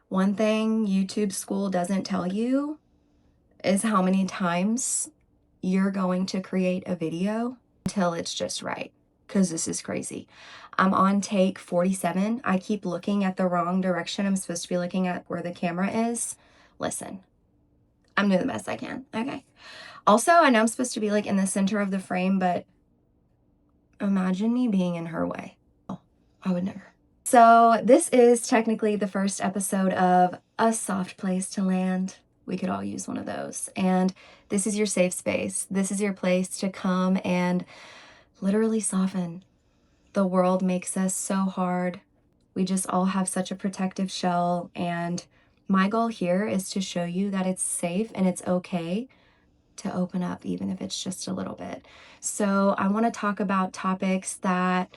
One thing YouTube school doesn't tell you is how many times you're going to create a video until it's just right, because this is crazy. I'm on take 47. I keep looking at the wrong direction. I'm supposed to be looking at where the camera is. Listen, I'm doing the best I can, okay? Also, I know I'm supposed to be like in the center of the frame, but imagine me being in her way. Oh, I would never. So this is technically the first episode of A Soft Place to Land. We could all use one of those. And this is your safe space. This is your place to come and literally soften. The world makes us so hard. We just all have such a protective shell. And my goal here is to show you that it's safe and it's okay to open up, even if it's just a little bit. So I want to talk about topics that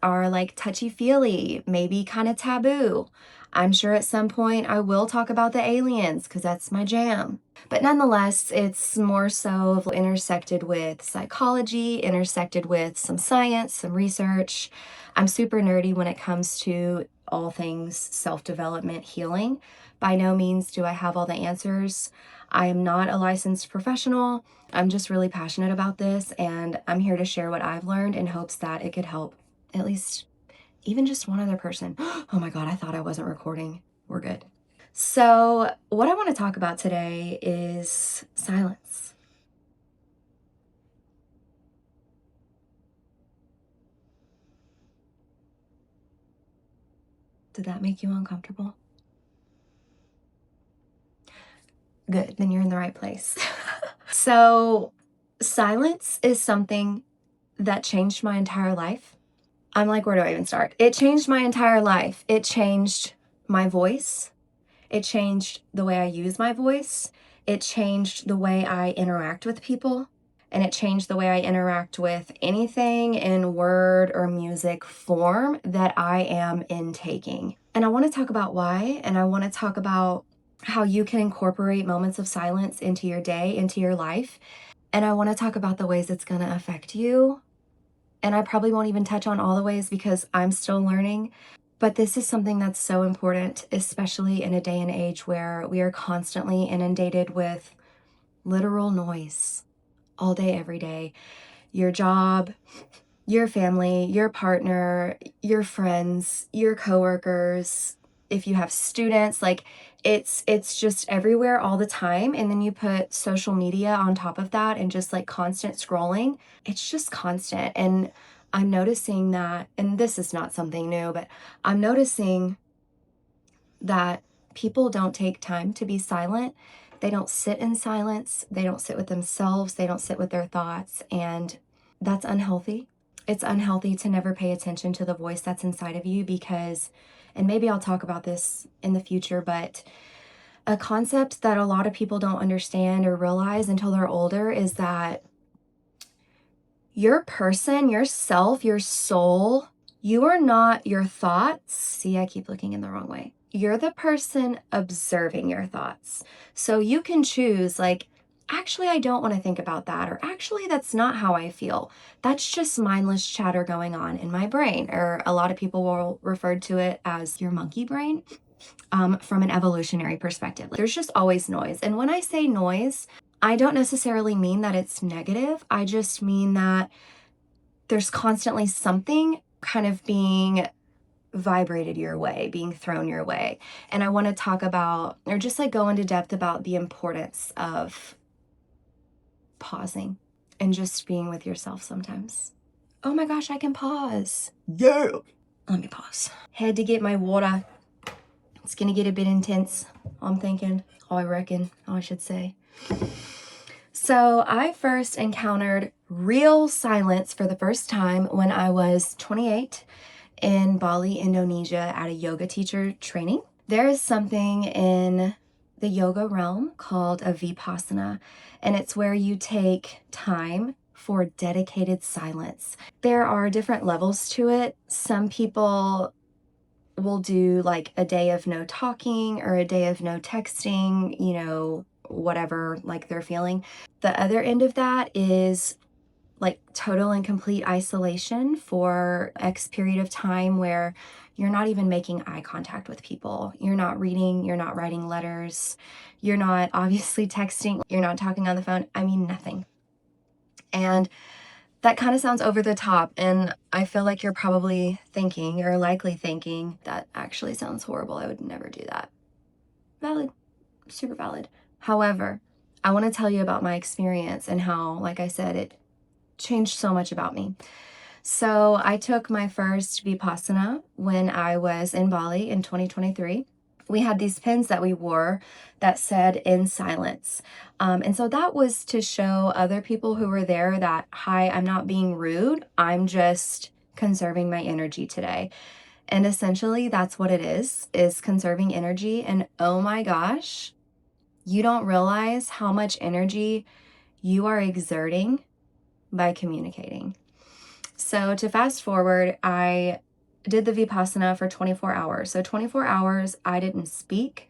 are like touchy-feely, maybe kind of taboo. I'm sure at some point I will talk about the aliens because that's my jam. But nonetheless, it's more so intersected with psychology, intersected with some science, some research. I'm super nerdy when it comes to all things self-development, healing. By no means do I have all the answers. I am not a licensed professional. I'm just really passionate about this, and I'm here to share what I've learned in hopes that it could help at least even just one other person. Oh my God, I thought I wasn't recording. We're good. So what I want to talk about today is silence. Did that make you uncomfortable? Good, then you're in the right place. So silence is something that changed my entire life. I'm like, where do I even start? It changed my entire life. It changed my voice. It changed the way I use my voice. It changed the way I interact with people. And it changed the way I interact with anything in word or music form that I am intaking. And I want to talk about why, and I want to talk about how you can incorporate moments of silence into your day, into your life. And I want to talk about the ways it's going to affect you. And I probably won't even touch on all the ways because I'm still learning. But this is something that's so important, especially in a day and age where we are constantly inundated with literal noise all day, every day. Your job, your family, your partner, your friends, your coworkers, if you have students, like it's just everywhere all the time. And then you put social media on top of that and just like constant scrolling. It's just constant. And I'm noticing that, and this is not something new, but I'm noticing that people don't take time to be silent. They don't sit in silence. They don't sit with themselves. They don't sit with their thoughts. And that's unhealthy. It's unhealthy to never pay attention to the voice that's inside of you because, and maybe I'll talk about this in the future, but a concept that a lot of people don't understand or realize until they're older is that your person, yourself, your soul, you are not your thoughts. See, I keep looking in the wrong way. You're the person observing your thoughts. So you can choose, like, actually, I don't want to think about that, or actually, that's not how I feel. That's just mindless chatter going on in my brain, or a lot of people will refer to it as your monkey brain. From an evolutionary perspective, there's just always noise. And when I say noise, I don't necessarily mean that it's negative. I just mean that there's constantly something kind of being vibrated your way, being thrown your way. And I want to talk about, or just like go into depth about the importance of pausing and just being with yourself sometimes. Oh my gosh, I can pause. Yeah. Let me pause. Had to get my water. It's gonna get a bit intense, I'm thinking. I should say. So I first encountered real silence for the first time when I was 28 in Bali, Indonesia at a yoga teacher training. There is something in the yoga realm called a Vipassana, and it's where you take time for dedicated silence. There are different levels to it. Some people will do like a day of no talking or a day of no texting, you know, whatever like they're feeling. The other end of that is like total and complete isolation for X period of time where You're not even making eye contact with people. You're not reading, you're not writing letters, you're not obviously texting, you're not talking on the phone. I mean, nothing. And that kind of sounds over the top, and I feel like you're probably thinking, or likely thinking, that actually sounds horrible. I would never do that. Valid, super valid. However, I want to tell you about my experience and how, like I said, it changed so much about me. So I took my first Vipassana when I was in Bali in 2023. We had these pins that we wore that said "in silence." And so that was to show other people who were there that, hi, I'm not being rude. I'm just conserving my energy today. And essentially that's what it is conserving energy. And oh my gosh, you don't realize how much energy you are exerting by communicating. So to fast forward, I did the Vipassana for 24 hours. So 24 hours, I didn't speak.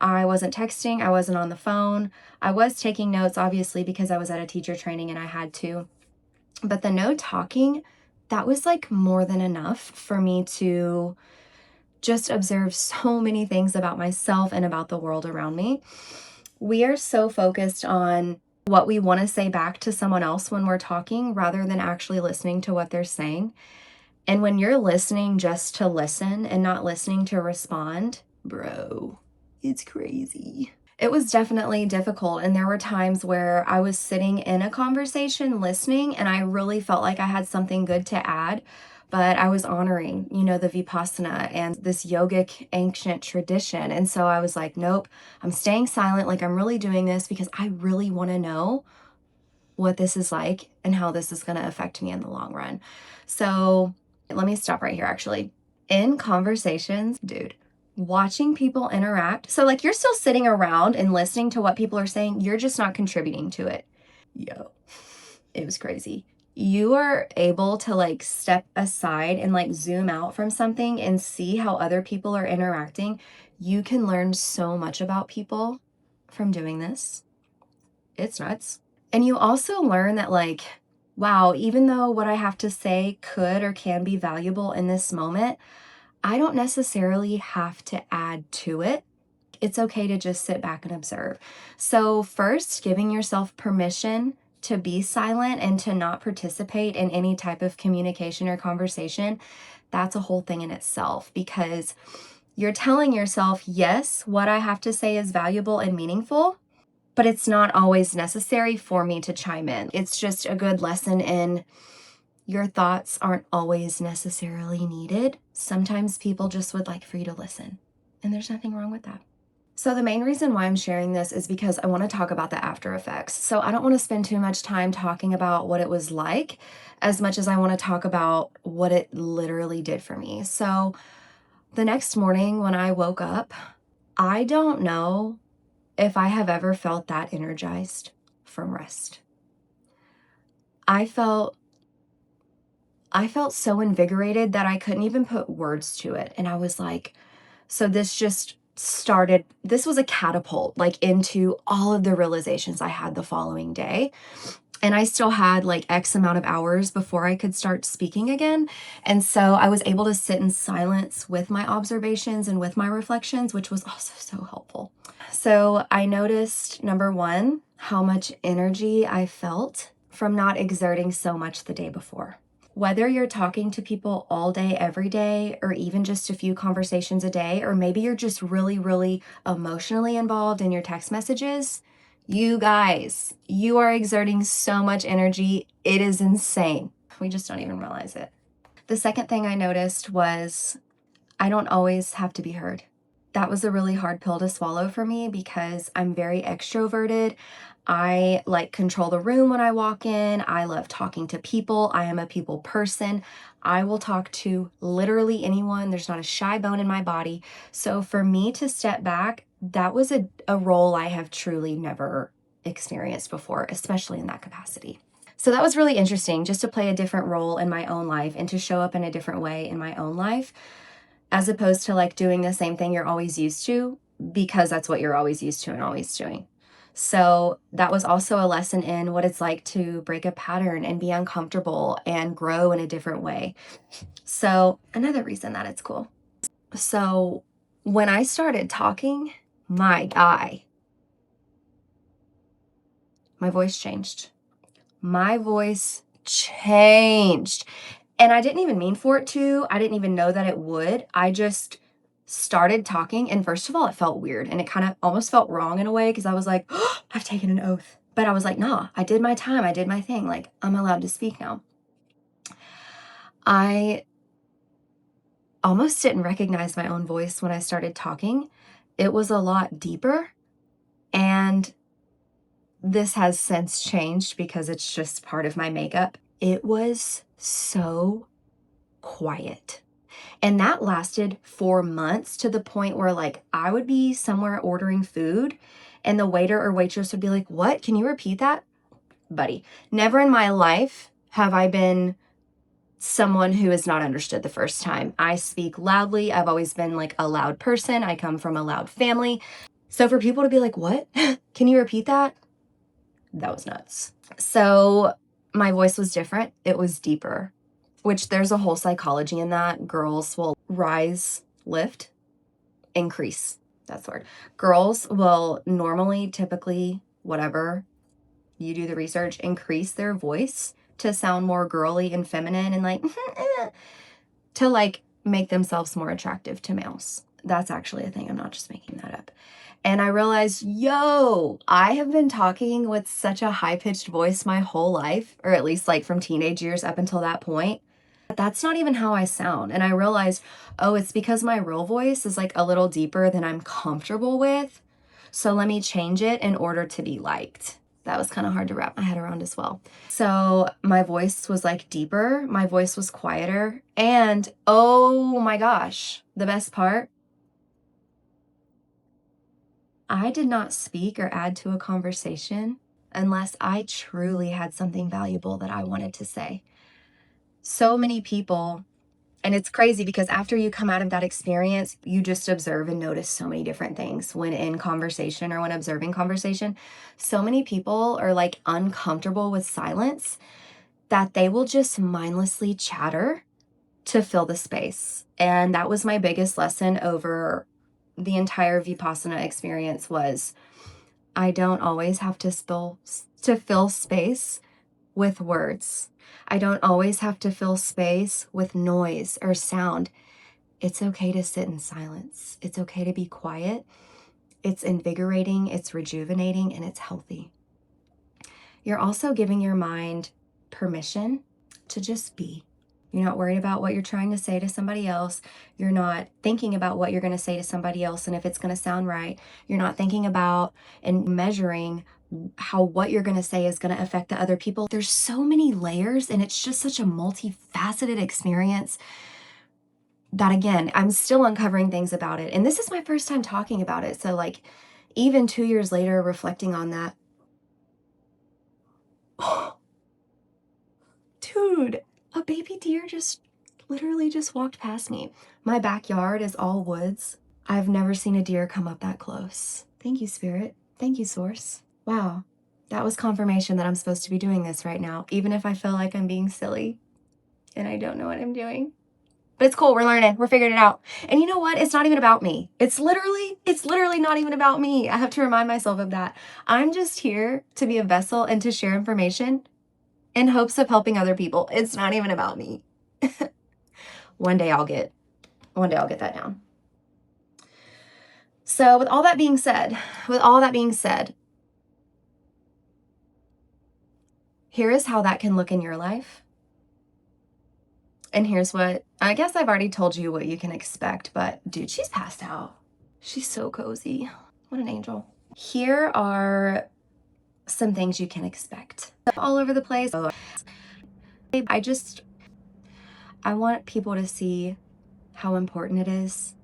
I wasn't texting. I wasn't on the phone. I was taking notes, obviously, because I was at a teacher training and I had to. But the no talking, that was like more than enough for me to just observe so many things about myself and about the world around me. We are so focused on what we want to say back to someone else when we're talking rather than actually listening to what they're saying. And when you're listening just to listen and not listening to respond, bro, it's crazy. It was definitely difficult. And there were times where I was sitting in a conversation listening and I really felt like I had something good to add, but I was honoring, the Vipassana and this yogic ancient tradition. And so I was like, nope, I'm staying silent. Like I'm really doing this because I really want to know what this is like and how this is going to affect me in the long run. So let me stop right here, actually. In conversations, dude, watching people interact. So like you're still sitting around and listening to what people are saying. You're just not contributing to it. Yo, it was crazy. You are able to like step aside and like zoom out from something and see how other people are interacting. You can learn so much about people from doing this. It's nuts. And you also learn that like, wow, even though what I have to say could or can be valuable in this moment, I don't necessarily have to add to it. It's okay to just sit back and observe. So first, giving yourself permission to be silent and to not participate in any type of communication or conversation, that's a whole thing in itself because you're telling yourself, yes, what I have to say is valuable and meaningful, but it's not always necessary for me to chime in. It's just a good lesson in your thoughts aren't always necessarily needed. Sometimes people just would like for you to listen, and there's nothing wrong with that. So the main reason why I'm sharing this is because I want to talk about the after effects. So I don't want to spend too much time talking about what it was like as much as I want to talk about what it literally did for me. So the next morning when I woke up, I don't know if I have ever felt that energized from rest. I felt so invigorated that I couldn't even put words to it. And I was like, so this just started, this was a catapult like into all of the realizations I had the following day. And I still had like X amount of hours before I could start speaking again. And so I was able to sit in silence with my observations and with my reflections, which was also so helpful. So I noticed, number one, how much energy I felt from not exerting so much the day before. Whether you're talking to people all day, every day, or even just a few conversations a day, or maybe you're just really, really emotionally involved in your text messages, you guys, you are exerting so much energy. It is insane. We just don't even realize it. The second thing I noticed was I don't always have to be heard. That was a really hard pill to swallow for me because I'm very extroverted. I like control the room when I walk in. I love talking to people. I am a people person. I will talk to literally anyone. There's not a shy bone in my body. So for me to step back, that was a role I have truly never experienced before, especially in that capacity. So that was really interesting, just to play a different role in my own life and to show up in a different way in my own life, as opposed to like doing the same thing you're always used to because that's what you're always used to and always doing. So that was also a lesson in what it's like to break a pattern and be uncomfortable and grow in a different way. So another reason that it's cool. So when I started talking, my voice changed. My voice changed. And I didn't even mean for it to. I didn't even know that it would. I just started talking. And first of all, it felt weird. And it kind of almost felt wrong in a way because I was like, oh, I've taken an oath. But I was like, nah, I did my time. I did my thing. Like, I'm allowed to speak now. I almost didn't recognize my own voice when I started talking. It was a lot deeper. And this has since changed because it's just part of my makeup. It was so quiet. And that lasted for months to the point where, like, I would be somewhere ordering food and the waiter or waitress would be like, "What? Can you repeat that?" Buddy, never in my life have I been someone who is not understood the first time. I speak loudly. I've always been like a loud person. I come from a loud family. So for people to be like, "What? Can you repeat that?" That was nuts. So my voice was different. It was deeper, which there's a whole psychology in that. Girls will rise, lift, increase. That's the word. Girls will normally, typically, whatever you do the research, increase their voice to sound more girly and feminine and like, to like make themselves more attractive to males. That's actually a thing. I'm not just making that up. And I realized, yo, I have been talking with such a high-pitched voice my whole life, or at least like from teenage years up until that point. But that's not even how I sound. And I realized, oh, it's because my real voice is like a little deeper than I'm comfortable with. So let me change it in order to be liked. That was kind of hard to wrap my head around as well. So my voice was like deeper, my voice was quieter, and oh my gosh, the best part, I did not speak or add to a conversation unless I truly had something valuable that I wanted to say. So many people, and it's crazy because after you come out of that experience, you just observe and notice so many different things when in conversation or when observing conversation. So many people are like uncomfortable with silence that they will just mindlessly chatter to fill the space. And that was my biggest lesson over the entire Vipassana experience was I don't always have to fill space with words. I don't always have to fill space with noise or sound. It's okay to sit in silence. It's okay to be quiet. It's invigorating, it's rejuvenating, and it's healthy. You're also giving your mind permission to just be. You're not worried about what you're trying to say to somebody else. You're not thinking about what you're going to say to somebody else and if it's going to sound right. You're not thinking about and measuring how what you're going to say is going to affect the other people. There's so many layers and it's just such a multifaceted experience that, again, I'm still uncovering things about it. And this is my first time talking about it. So like even 2 years later, reflecting on that, dude, a baby deer just literally just walked past me. My backyard is all woods. I've never seen a deer come up that close. Thank you, Spirit. Thank you, Source. Wow. That was confirmation that I'm supposed to be doing this right now, even if I feel like I'm being silly and I don't know what I'm doing. But it's cool. We're learning. We're figuring it out. And you know what? It's not even about me. It's literally not even about me. I have to remind myself of that. I'm just here to be a vessel and to share information in hopes of helping other people. It's not even about me. One day I'll get that down. So with all that being said, here is how that can look in your life. And here's what, I guess I've already told you what you can expect, but dude, she's passed out. She's so cozy. What an angel. Here are some things you can expect. All over the place. I want people to see how important it is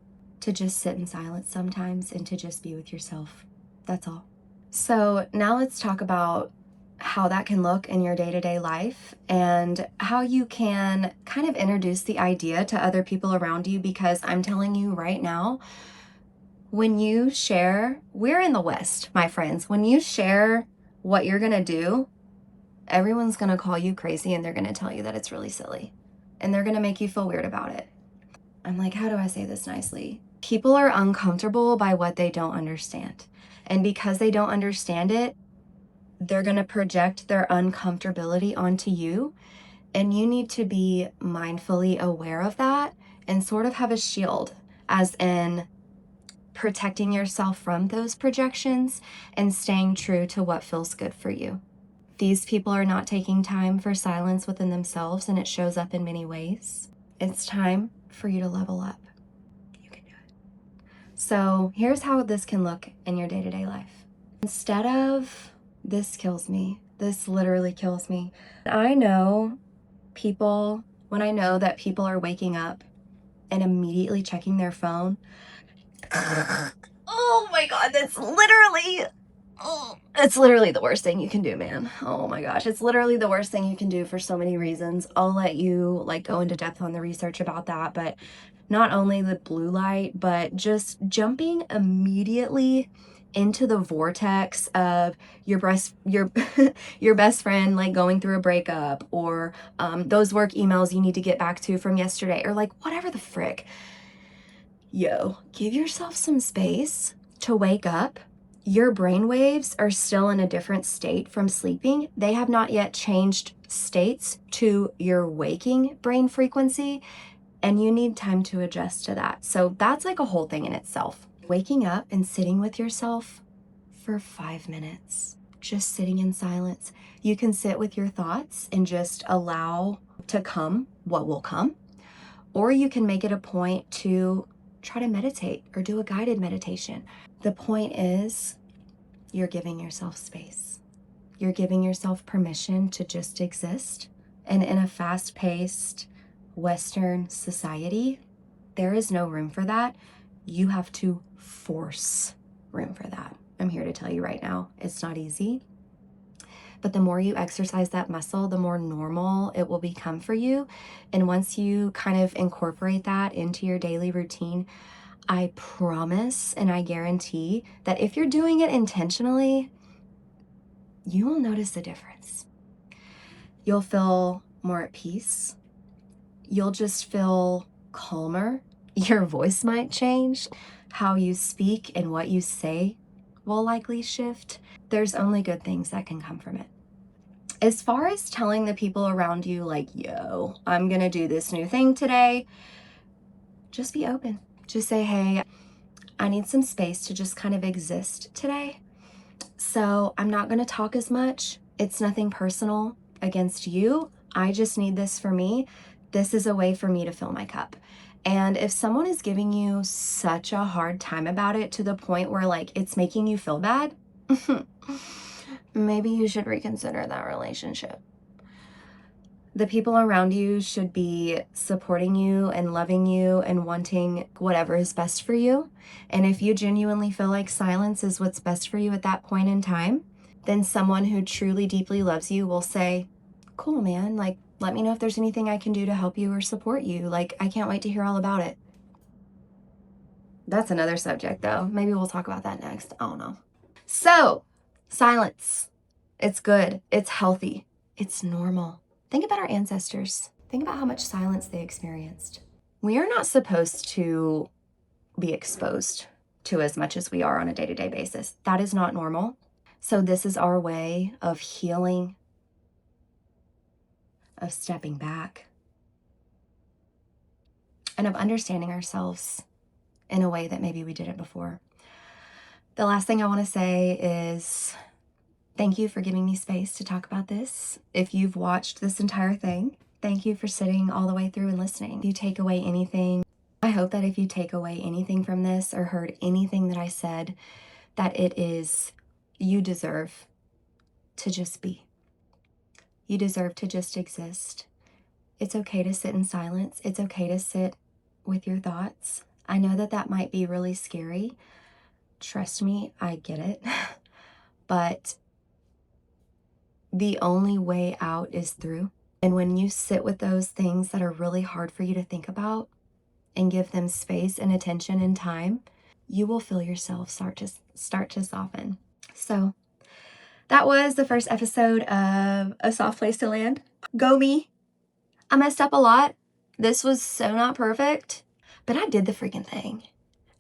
to just sit in silence sometimes and to just be with yourself. That's all. So now let's talk about how that can look in your day-to-day life and how you can kind of introduce the idea to other people around you, because I'm telling you right now, when you share, we're in the West, my friends, when you share what you're gonna do, everyone's gonna call you crazy and they're gonna tell you that it's really silly and they're gonna make you feel weird about it. I'm like, how do I say this nicely? People are uncomfortable by what they don't understand. And because they don't understand it, they're going to project their uncomfortability onto you. And you need to be mindfully aware of that and sort of have a shield, as in protecting yourself from those projections and staying true to what feels good for you. These people are not taking time for silence within themselves, and it shows up in many ways. It's time for you to level up. You can do it. So here's how this can look in your day-to-day life. Instead of, this kills me, this literally kills me. I know people, when I know that people are waking up and immediately checking their phone, oh my God, it's literally the worst thing you can do, man. Oh my gosh, it's literally the worst thing you can do for so many reasons. I'll let you like go into depth on the research about that, but not only the blue light, but just jumping immediately into the vortex of your your best friend like going through a breakup, or those work emails you need to get back to from yesterday, or like whatever the frick. Yo, give yourself some space to wake up. Your brain waves are still in a different state from sleeping. They have not yet changed states to your waking brain frequency, and you need time to adjust to that. So that's like a whole thing in itself. Waking up and sitting with yourself for 5 minutes, just sitting in silence. You can sit with your thoughts and just allow to come what will come, or you can make it a point to try to meditate or do a guided meditation. The point is, you're giving yourself space. You're giving yourself permission to just exist. And in a fast-paced Western society, there is no room for that. You have to force room for that. I'm here to tell you right now, it's not easy. But the more you exercise that muscle, the more normal it will become for you. And once you kind of incorporate that into your daily routine, I promise and I guarantee that if you're doing it intentionally, you will notice the difference. You'll feel more at peace. You'll just feel calmer. Your voice might change. How you speak and what you say will likely shift. There's only good things that can come from it. As far as telling the people around you, like, yo, I'm gonna do this new thing today, just be open. Just say, hey, I need some space to just kind of exist today. So I'm not gonna talk as much. It's nothing personal against you. I just need this for me. This is a way for me to fill my cup. And if someone is giving you such a hard time about it to the point where like it's making you feel bad, maybe you should reconsider that relationship. The people around you should be supporting you and loving you and wanting whatever is best for you. And if you genuinely feel like silence is what's best for you at that point in time, then someone who truly deeply loves you will say, cool, man, like, let me know if there's anything I can do to help you or support you. Like, I can't wait to hear all about it. That's another subject, though. Maybe we'll talk about that next. I don't know. So, silence. It's good. It's healthy. It's normal. Think about our ancestors. Think about how much silence they experienced. We are not supposed to be exposed to as much as we are on a day-to-day basis. That is not normal. So this is our way of healing, of stepping back, and of understanding ourselves in a way that maybe we didn't before. The last thing I want to say is thank you for giving me space to talk about this. If you've watched this entire thing, thank you for sitting all the way through and listening. If you take away anything, I hope that if you take away anything from this or heard anything that I said, that it is you deserve to just be. You deserve to just exist. It's okay to sit in silence. It's okay to sit with your thoughts. I know that that might be really scary. Trust me, I get it. But the only way out is through. And when you sit with those things that are really hard for you to think about and give them space and attention and time, you will feel yourself start to soften. So that was the first episode of A Soft Place to Land. Go me. I messed up a lot. This was so not perfect, But I did the freaking thing,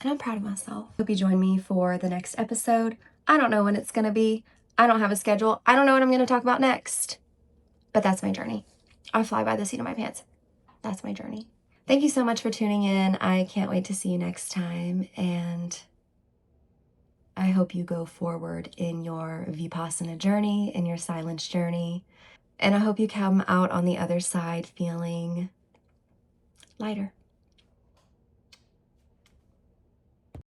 and I'm proud of myself. Hope you join me for the next episode. I don't know when it's gonna be. I don't have a schedule. I don't know what I'm gonna talk about next. But that's my journey. I fly by the seat of my pants. That's my journey. Thank you so much for tuning in. I can't wait to see you next time, and I hope you go forward in your Vipassana journey, in your silence journey, and I hope you come out on the other side feeling lighter.